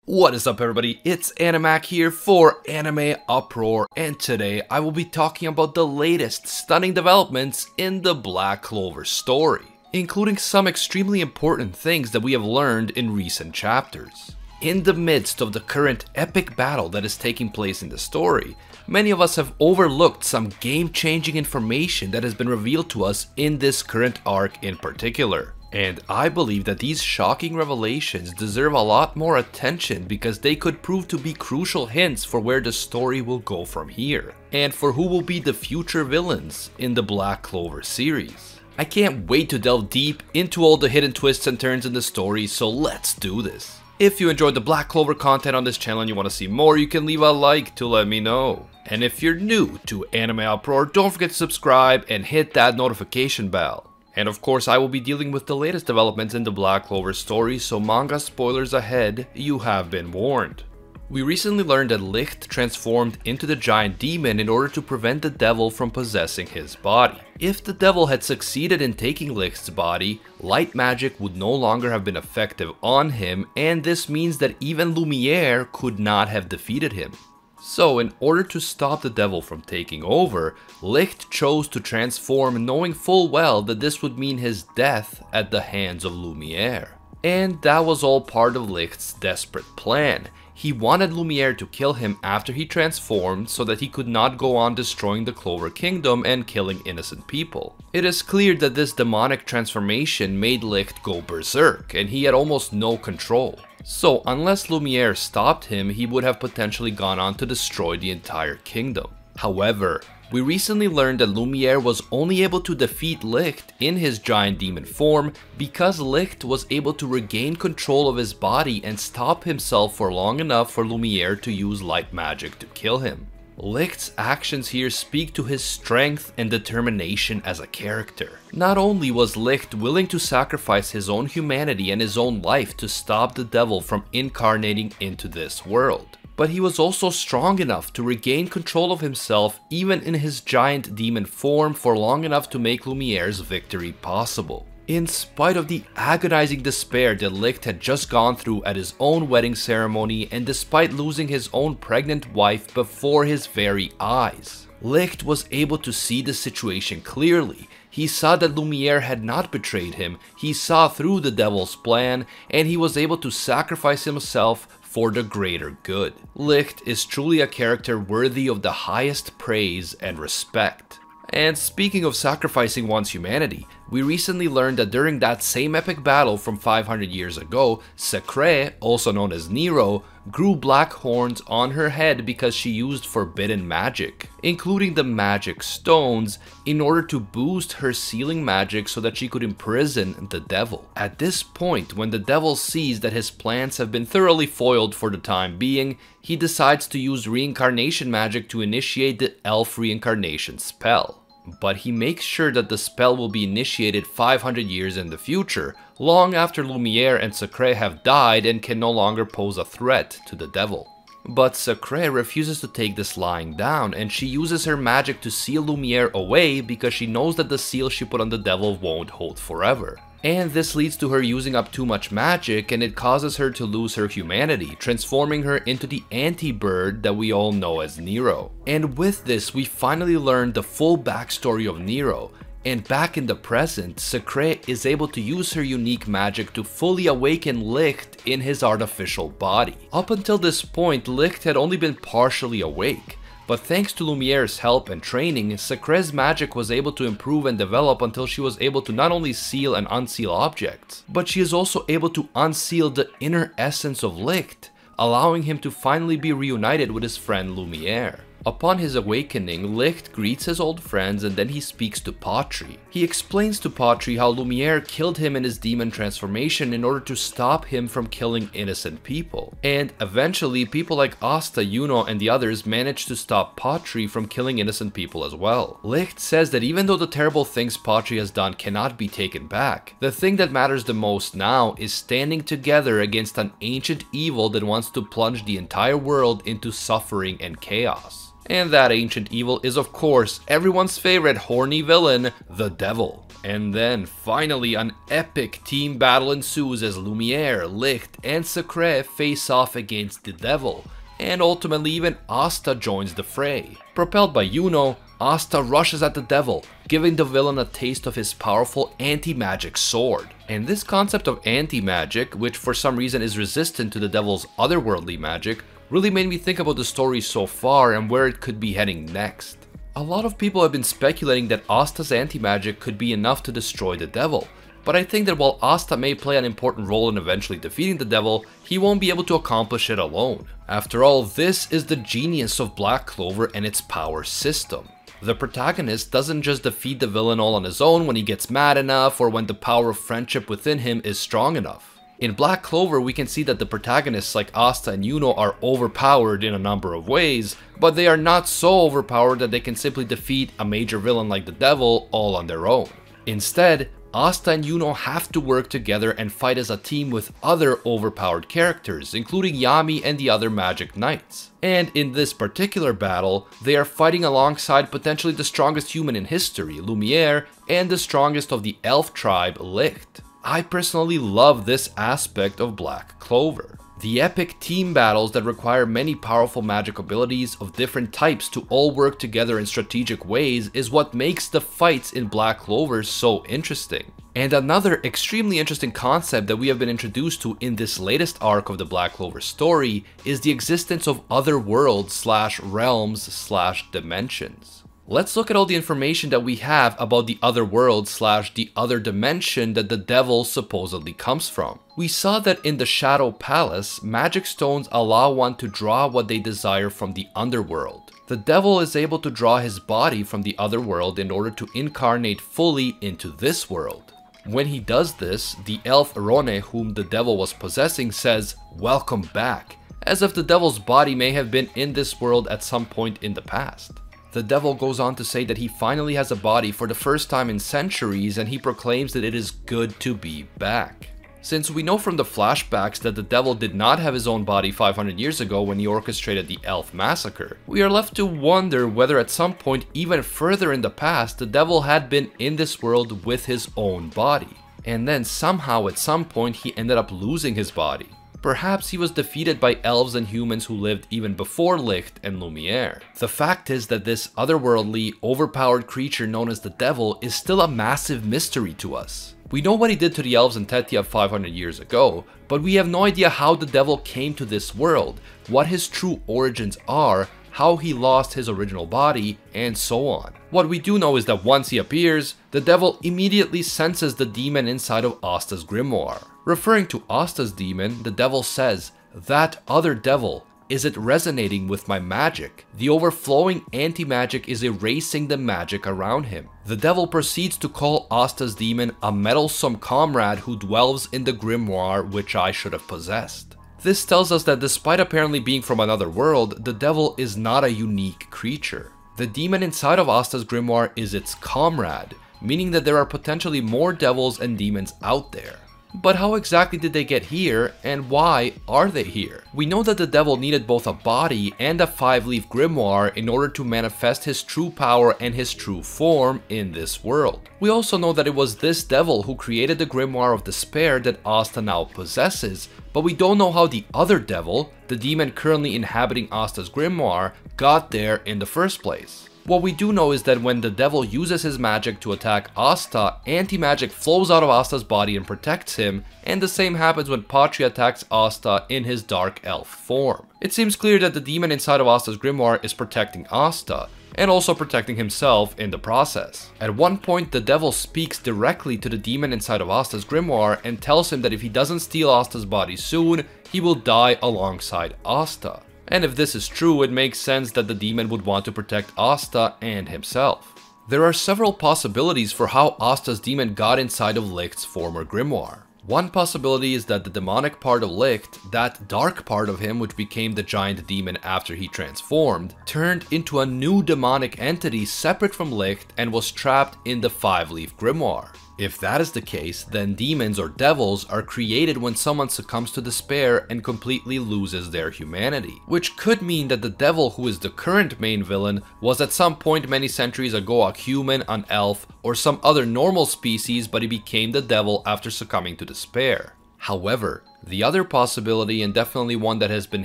What is up everybody, it's Animac here for AnimeUproar, and today I will be talking about the latest stunning developments in the Black Clover story, including some extremely important things that we have learned in recent chapters. In the midst of the current epic battle that is taking place in the story, many of us have overlooked some game-changing information that has been revealed to us in this current arc in particular. And I believe that these shocking revelations deserve a lot more attention because they could prove to be crucial hints for where the story will go from here, and for who will be the future villains in the Black Clover series. I can't wait to delve deep into all the hidden twists and turns in the story, so let's do this. If you enjoyed the Black Clover content on this channel and you want to see more, you can leave a like to let me know. And if you're new to AnimeUproar, don't forget to subscribe and hit that notification bell. And of course, I will be dealing with the latest developments in the Black Clover story, so manga spoilers ahead, you have been warned. We recently learned that Licht transformed into the giant demon in order to prevent the devil from possessing his body. If the devil had succeeded in taking Licht's body, light magic would no longer have been effective on him, and this means that even Lumiere could not have defeated him. So, in order to stop the devil from taking over, Licht chose to transform, knowing full well that this would mean his death at the hands of Lumiere. And that was all part of Licht's desperate plan. He wanted Lumiere to kill him after he transformed so that he could not go on destroying the Clover Kingdom and killing innocent people. It is clear that this demonic transformation made Licht go berserk, and he had almost no control. So unless Lumiere stopped him, he would have potentially gone on to destroy the entire kingdom. However, we recently learned that Lumiere was only able to defeat Licht in his giant demon form because Licht was able to regain control of his body and stop himself for long enough for Lumiere to use light magic to kill him. Licht's actions here speak to his strength and determination as a character. Not only was Licht willing to sacrifice his own humanity and his own life to stop the devil from incarnating into this world, but he was also strong enough to regain control of himself even in his giant demon form for long enough to make Lumiere's victory possible. In spite of the agonizing despair that Licht had just gone through at his own wedding ceremony, and despite losing his own pregnant wife before his very eyes, Licht was able to see the situation clearly. He saw that Lumiere had not betrayed him, he saw through the devil's plan, and he was able to sacrifice himself for the greater good. Licht is truly a character worthy of the highest praise and respect. And speaking of sacrificing one's humanity, we recently learned that during that same epic battle from 500 years ago, Secret, also known as Nero, grew black horns on her head because she used forbidden magic, including the magic stones, in order to boost her sealing magic so that she could imprison the devil. At this point, when the devil sees that his plans have been thoroughly foiled for the time being, he decides to use reincarnation magic to initiate the elf reincarnation spell. But he makes sure that the spell will be initiated 500 years in the future, long after Lumiere and Secret have died and can no longer pose a threat to the devil. But Secret refuses to take this lying down, and she uses her magic to seal Lumiere away because she knows that the seal she put on the devil won't hold forever. And this leads to her using up too much magic, and it causes her to lose her humanity, transforming her into the anti-bird that we all know as Nero. And with this, we finally learn the full backstory of Nero. And back in the present, Secret is able to use her unique magic to fully awaken Licht in his artificial body. Up until this point, Licht had only been partially awake. But thanks to Lumiere's help and training, Secret's magic was able to improve and develop until she was able to not only seal and unseal objects, but she is also able to unseal the inner essence of Licht, allowing him to finally be reunited with his friend Lumiere. Upon his awakening, Licht greets his old friends and then he speaks to Patri. He explains to Patri how Lumiere killed him in his demon transformation in order to stop him from killing innocent people. And eventually, people like Asta, Yuno, and the others managed to stop Patri from killing innocent people as well. Licht says that even though the terrible things Patri has done cannot be taken back, the thing that matters the most now is standing together against an ancient evil that wants to plunge the entire world into suffering and chaos. And that ancient evil is, of course, everyone's favorite horny villain, the devil. And then, finally, an epic team battle ensues as Lumiere, Licht, and Secret face off against the devil, and ultimately even Asta joins the fray. Propelled by Yuno, Asta rushes at the devil, giving the villain a taste of his powerful anti-magic sword. And this concept of anti-magic, which for some reason is resistant to the devil's otherworldly magic, really made me think about the story so far and where it could be heading next. A lot of people have been speculating that Asta's anti-magic could be enough to destroy the devil, but I think that while Asta may play an important role in eventually defeating the devil, he won't be able to accomplish it alone. After all, this is the genius of Black Clover and its power system. The protagonist doesn't just defeat the villain all on his own when he gets mad enough or when the power of friendship within him is strong enough. In Black Clover, we can see that the protagonists like Asta and Yuno are overpowered in a number of ways, but they are not so overpowered that they can simply defeat a major villain like the devil all on their own. Instead, Asta and Yuno have to work together and fight as a team with other overpowered characters, including Yami and the other magic knights. And in this particular battle, they are fighting alongside potentially the strongest human in history, Lumiere, and the strongest of the elf tribe, Licht. I personally love this aspect of Black Clover. The epic team battles that require many powerful magic abilities of different types to all work together in strategic ways is what makes the fights in Black Clover so interesting. And another extremely interesting concept that we have been introduced to in this latest arc of the Black Clover story is the existence of other worlds / realms / dimensions. Let's look at all the information that we have about the other world / the other dimension that the devil supposedly comes from. We saw that in the Shadow Palace, magic stones allow one to draw what they desire from the underworld. The devil is able to draw his body from the other world in order to incarnate fully into this world. When he does this, the elf Rone, whom the devil was possessing, says, "Welcome back," as if the devil's body may have been in this world at some point in the past. The devil goes on to say that he finally has a body for the first time in centuries, and he proclaims that it is good to be back. Since we know from the flashbacks that the devil did not have his own body 500 years ago when he orchestrated the elf massacre, we are left to wonder whether at some point even further in the past the devil had been in this world with his own body. And then somehow at some point he ended up losing his body. Perhaps he was defeated by elves and humans who lived even before Licht and Lumiere. The fact is that this otherworldly, overpowered creature known as the devil is still a massive mystery to us. We know what he did to the elves in Tetia 500 years ago, but we have no idea how the devil came to this world, what his true origins are, how he lost his original body, and so on. What we do know is that once he appears, the devil immediately senses the demon inside of Asta's grimoire. Referring to Asta's demon, the devil says, "That other devil, is it resonating with my magic? The overflowing anti-magic is erasing the magic around him." The devil proceeds to call Asta's demon a meddlesome comrade who dwells in the grimoire which I should have possessed. This tells us that despite apparently being from another world, the devil is not a unique creature. The demon inside of Asta's grimoire is its comrade, meaning that there are potentially more devils and demons out there. But how exactly did they get here, and why are they here? We know that the devil needed both a body and a 5-leaf grimoire in order to manifest his true power and his true form in this world. We also know that it was this devil who created the grimoire of despair that Asta now possesses, but we don't know how the other devil, the demon currently inhabiting Asta's grimoire, got there in the first place. What we do know is that when the devil uses his magic to attack Asta, anti-magic flows out of Asta's body and protects him, and the same happens when Patri attacks Asta in his dark elf form. It seems clear that the demon inside of Asta's grimoire is protecting Asta, and also protecting himself in the process. At one point, the devil speaks directly to the demon inside of Asta's grimoire and tells him that if he doesn't steal Asta's body soon, he will die alongside Asta. And if this is true, it makes sense that the demon would want to protect Asta and himself. There are several possibilities for how Asta's demon got inside of Licht's former grimoire. One possibility is that the demonic part of Licht, that dark part of him which became the giant demon after he transformed, turned into a new demonic entity separate from Licht and was trapped in the 5-leaf grimoire. If that is the case, then demons or devils are created when someone succumbs to despair and completely loses their humanity. Which could mean that the devil, who is the current main villain, was at some point many centuries ago a human, an elf, or some other normal species, but he became the devil after succumbing to despair. However, the other possibility, and definitely one that has been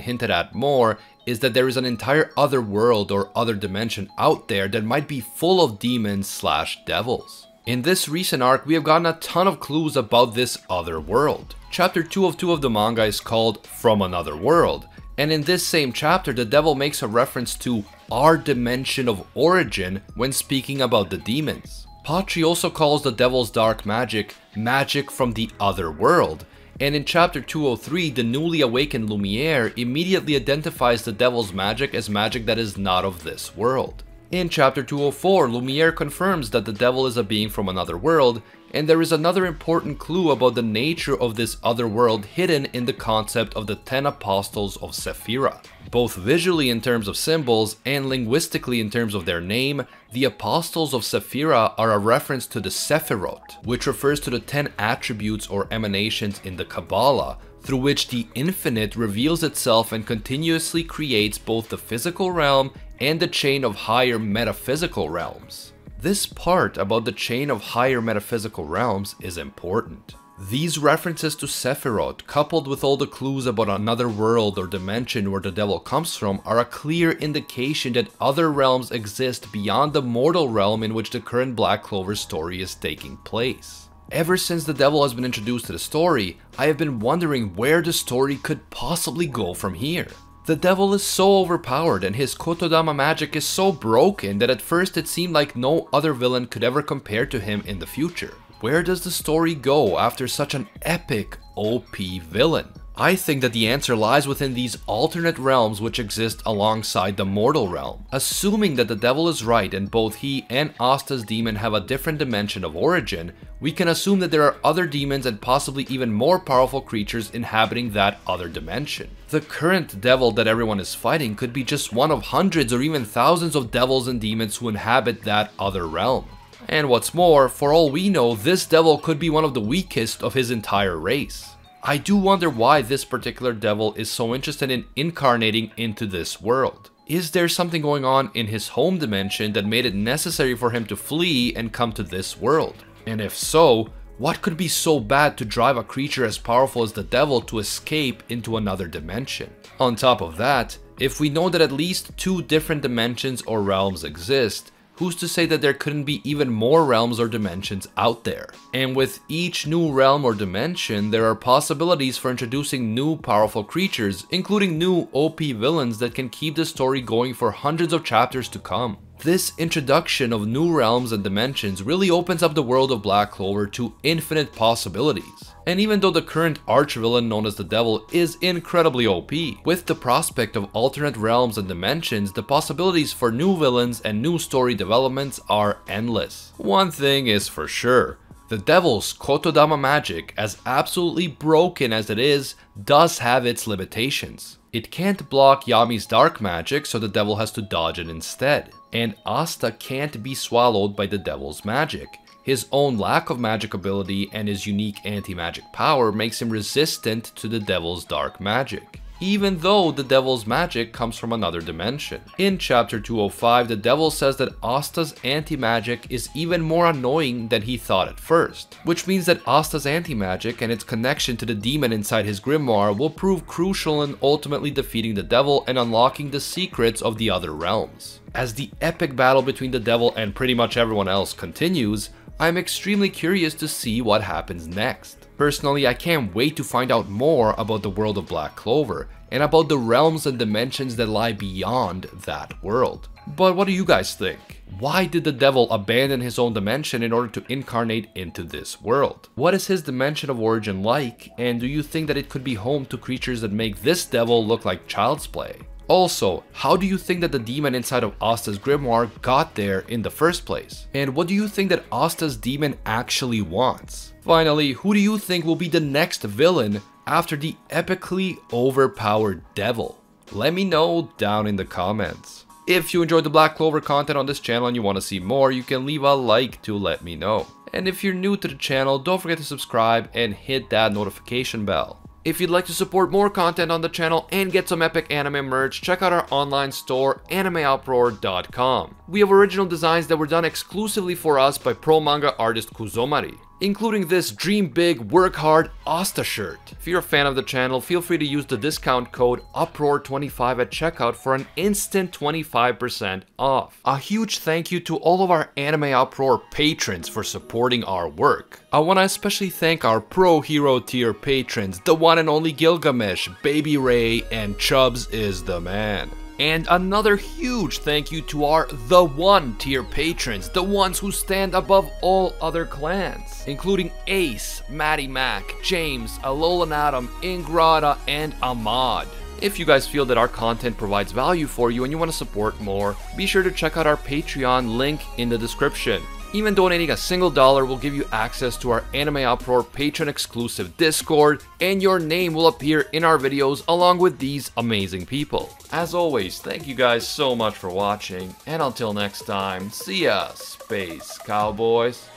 hinted at more, is that there is an entire other world or other dimension out there that might be full of demons/devils. In this recent arc, we have gotten a ton of clues about this other world. Chapter 2 of 2 of the manga is called From Another World, and in this same chapter, the devil makes a reference to our dimension of origin when speaking about the demons. Patri also calls the devil's dark magic, magic from the other world, and in chapter 203, the newly awakened Lumiere immediately identifies the devil's magic as magic that is not of this world. In chapter 204, Lumiere confirms that the devil is a being from another world, and there is another important clue about the nature of this other world hidden in the concept of the 10 apostles of Sephira. Both visually in terms of symbols and linguistically in terms of their name, the apostles of Sephira are a reference to the Sephirot, which refers to the 10 attributes or emanations in the Kabbalah, through which the infinite reveals itself and continuously creates both the physical realm and the chain of higher metaphysical realms. This part about the chain of higher metaphysical realms is important. These references to Sephirot, coupled with all the clues about another world or dimension where the devil comes from, are a clear indication that other realms exist beyond the mortal realm in which the current Black Clover story is taking place. Ever since the devil has been introduced to the story, I have been wondering where the story could possibly go from here. The devil is so overpowered and his Kotodama magic is so broken that at first it seemed like no other villain could ever compare to him in the future. Where does the story go after such an epic OP villain? I think that the answer lies within these alternate realms which exist alongside the mortal realm. Assuming that the devil is right and both he and Asta's demon have a different dimension of origin, we can assume that there are other demons and possibly even more powerful creatures inhabiting that other dimension. The current devil that everyone is fighting could be just one of hundreds or even thousands of devils and demons who inhabit that other realm. And what's more, for all we know, this devil could be one of the weakest of his entire race. I do wonder why this particular devil is so interested in incarnating into this world. Is there something going on in his home dimension that made it necessary for him to flee and come to this world? And if so, what could be so bad to drive a creature as powerful as the devil to escape into another dimension? On top of that, if we know that at least 2 different dimensions or realms exist, who's to say that there couldn't be even more realms or dimensions out there? And with each new realm or dimension, there are possibilities for introducing new powerful creatures, including new OP villains that can keep the story going for hundreds of chapters to come. This introduction of new realms and dimensions really opens up the world of Black Clover to infinite possibilities. And even though the current arch-villain known as the devil is incredibly OP, with the prospect of alternate realms and dimensions, the possibilities for new villains and new story developments are endless. One thing is for sure, the devil's Kotodama magic, as absolutely broken as it is, does have its limitations. It can't block Yami's dark magic, so the devil has to dodge it instead. And Asta can't be swallowed by the devil's magic. His own lack of magic ability and his unique anti-magic power makes him resistant to the devil's dark magic, even though the devil's magic comes from another dimension. In chapter 205, the devil says that Asta's anti-magic is even more annoying than he thought at first, which means that Asta's anti-magic and its connection to the demon inside his grimoire will prove crucial in ultimately defeating the devil and unlocking the secrets of the other realms. As the epic battle between the devil and pretty much everyone else continues, I'm extremely curious to see what happens next. Personally, I can't wait to find out more about the world of Black Clover and about the realms and dimensions that lie beyond that world. But what do you guys think? Why did the devil abandon his own dimension in order to incarnate into this world? What is his dimension of origin like, and do you think that it could be home to creatures that make this devil look like child's play? Also, how do you think that the demon inside of Asta's grimoire got there in the first place? And what do you think that Asta's demon actually wants? Finally, who do you think will be the next villain after the epically overpowered devil? Let me know down in the comments. If you enjoyed the Black Clover content on this channel and you want to see more, you can leave a like to let me know. And if you're new to the channel, don't forget to subscribe and hit that notification bell. If you'd like to support more content on the channel and get some epic anime merch, check out our online store, AnimeUproar.com. We have original designs that were done exclusively for us by pro manga artist Kuzomari, including this Dream Big, Work Hard Asta shirt. If you're a fan of the channel, feel free to use the discount code UPROAR25 at checkout for an instant 25% off. A huge thank you to all of our AnimeUproar patrons for supporting our work. I want to especially thank our Pro Hero tier patrons, the one and only Gilgamesh, Baby Ray, and Chubbs is the man. And another huge thank you to our The One tier patrons, the ones who stand above all other clans, including Ace, Maddie Mac, James, Alolan Adam, Ingrata, and Ahmad. If you guys feel that our content provides value for you and you want to support more, be sure to check out our Patreon, link in the description. Even donating a single dollar will give you access to our AnimeUproar patron exclusive Discord, and your name will appear in our videos along with these amazing people. As always, thank you guys so much for watching, and until next time, see ya, Space Cowboys.